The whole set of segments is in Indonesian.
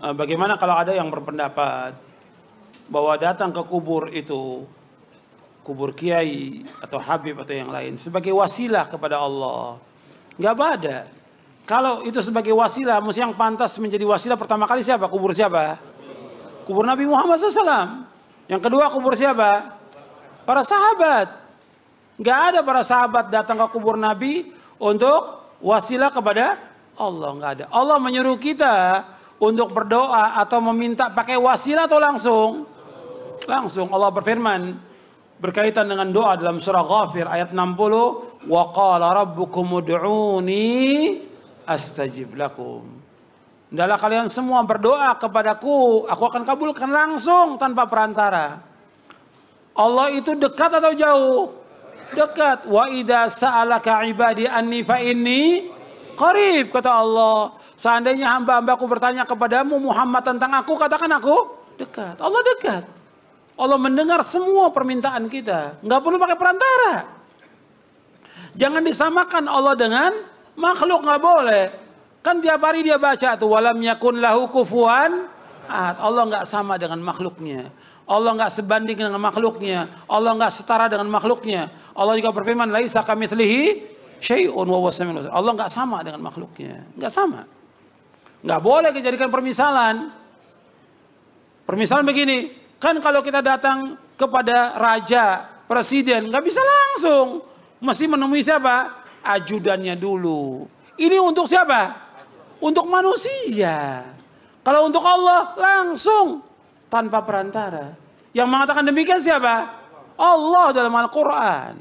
Bagaimana kalau ada yang berpendapat bahwa datang ke kubur itu, kubur kiai atau habib atau yang lain, sebagai wasilah kepada Allah? Nggak ada. Kalau itu sebagai wasilah, mesti yang pantas menjadi wasilah pertama kali siapa? Kubur siapa? Kubur Nabi Muhammad SAW. Yang kedua kubur siapa? Para sahabat. Nggak ada para sahabat datang ke kubur Nabi untuk wasilah kepada Allah. Nggak ada. Allah menyuruh kita untuk berdoa atau meminta pakai wasilah atau langsung? Langsung. Allah berfirman berkaitan dengan doa dalam surah Ghafir ayat 60, wa qala rabbukum ud'uni astajib lakum. Hendaklah kalian semua berdoa kepadaku, aku akan kabulkan langsung tanpa perantara. Allah itu dekat atau jauh? Dekat. Wa idza sa'alaka ibadi anni fa inni qarib, kata Allah. Seandainya hamba-hambaku bertanya kepadamu Muhammad tentang aku, katakan aku dekat. Allah dekat. Allah mendengar semua permintaan kita. Nggak perlu pakai perantara. Jangan disamakan Allah dengan makhluk, nggak boleh. Kan tiap hari dia baca tuh, walam yakun lahu kufuwan ahad. Allah nggak sama dengan makhluknya. Allah nggak sebanding dengan makhluknya. Allah nggak setara dengan makhluknya. Allah juga berfirman, laisa kamitslihi syai'un wa huwas samiul basir. Allah nggak sama dengan makhluknya. Nggak sama. Nggak boleh dijadikan permisalan. Permisalan begini, kan kalau kita datang kepada raja, presiden, nggak bisa langsung. Mesti menemui siapa? Ajudannya dulu. Ini untuk siapa? Untuk manusia. Kalau untuk Allah, langsung. Tanpa perantara. Yang mengatakan demikian siapa? Allah dalam Al-Quran.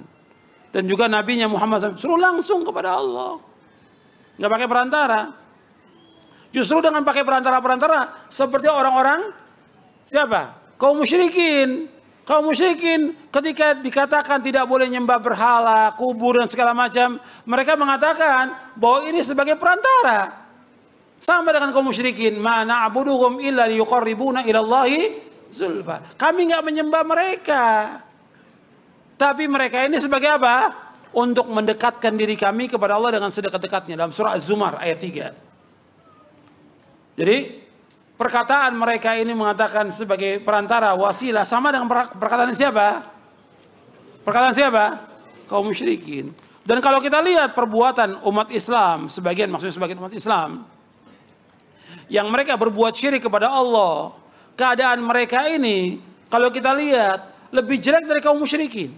Dan juga nabinya Muhammad SAW. Suruh langsung kepada Allah. Nggak pakai perantara. Justru dengan pakai perantara-perantara seperti orang-orang siapa? Kaum musyrikin. Kaum musyrikin ketika dikatakan tidak boleh nyembah berhala, kubur dan segala macam, mereka mengatakan bahwa ini sebagai perantara. Sama dengan kaum musyrikin, ma na'buduhum illa liyuqarribuna ila Allahi zulfa. Kami nggak menyembah mereka. Tapi mereka ini sebagai apa? Untuk mendekatkan diri kami kepada Allah dengan sedekat-dekatnya dalam surah Az-Zumar ayat 3. Jadi perkataan mereka ini mengatakan sebagai perantara, wasilah, sama dengan perkataan siapa? Perkataan siapa? Kaum musyrikin. Dan kalau kita lihat perbuatan umat Islam, maksudnya sebagian umat Islam, yang mereka berbuat syirik kepada Allah, keadaan mereka ini, kalau kita lihat, lebih jelek dari kaum musyrikin.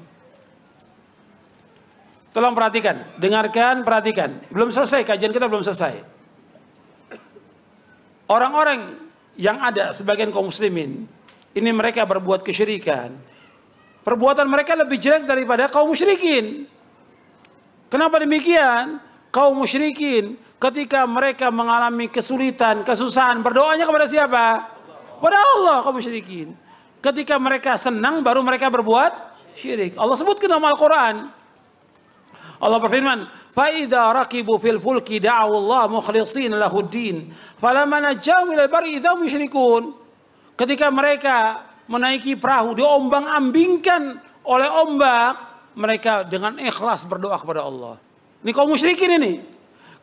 Tolong perhatikan, dengarkan, perhatikan. Belum selesai, kajian kita belum selesai. Orang-orang yang ada sebagian kaum muslimin, ini mereka berbuat kesyirikan. Perbuatan mereka lebih jelek daripada kaum musyrikin. Kenapa demikian? Kaum musyrikin ketika mereka mengalami kesulitan, kesusahan, berdoanya kepada siapa? Kepada Allah, kaum musyrikin. Ketika mereka senang, baru mereka berbuat syirik. Allah sebutkan dalam Al-Quran. Allah berfirman, فَإِذَا رَكِبُوا فِي الْفُلْكِ دَعَوُا اللَّهَ مُخْلِصِينَ لَهُ الدِّينَ فَلَمَّا نَجَّاهُمْ إِلَى الْبَرِّ إِذَا هُمْ يُشْرِكُونَ. Ketika mereka menaiki perahu, diombang-ambingkan oleh ombak, mereka dengan ikhlas berdoa kepada Allah. Ini kaum musyrikin ini.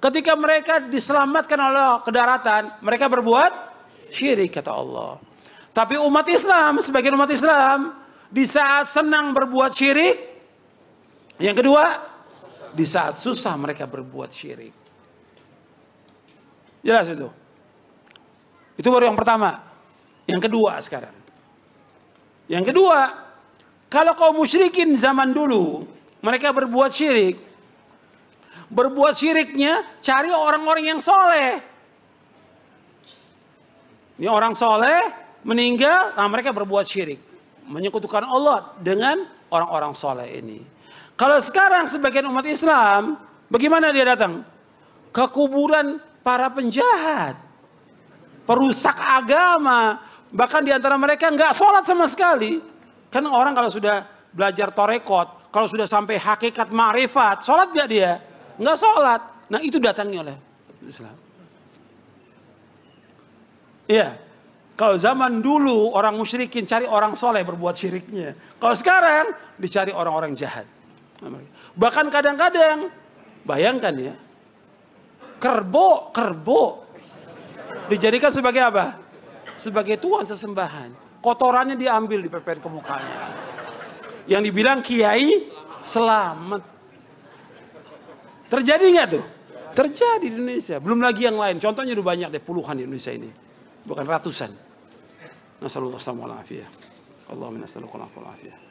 Ketika mereka diselamatkan oleh ke daratan, mereka berbuat syirik, kata Allah. Tapi umat Islam, sebagian umat Islam, di saat senang berbuat syirik, yang kedua, di saat susah mereka berbuat syirik. Jelas itu. Itu baru yang pertama. Yang kedua sekarang. Yang kedua, kalau kaum musyrikin zaman dulu mereka berbuat syirik, berbuat syiriknya cari orang-orang yang soleh. Ini orang soleh meninggal, nah mereka berbuat syirik, menyekutukan Allah dengan orang-orang soleh ini. Kalau sekarang sebagian umat Islam, bagaimana dia datang? Ke kuburan para penjahat, perusak agama, bahkan di antara mereka nggak sholat sama sekali. Kan orang kalau sudah belajar torekot, kalau sudah sampai hakikat ma'rifat, sholat nggak dia? Nggak sholat. Nah itu datangnya oleh Islam. Iya. Kalau zaman dulu orang musyrikin cari orang soleh berbuat syiriknya. Kalau sekarang dicari orang-orang jahat. Bahkan kadang-kadang, bayangkan ya, kerbau dijadikan sebagai apa? sebagai Tuhan sesembahan. Kotorannya diambil dipepet ke mukanya. Yang dibilang kiai selamat. Terjadi nggak tuh? Terjadi di Indonesia. Belum lagi yang lain. Contohnya udah banyak deh, puluhan di Indonesia ini. Bukan ratusan. Nasallallahu alaihi wasallam. Allahumma nas'aluka al-afiyah.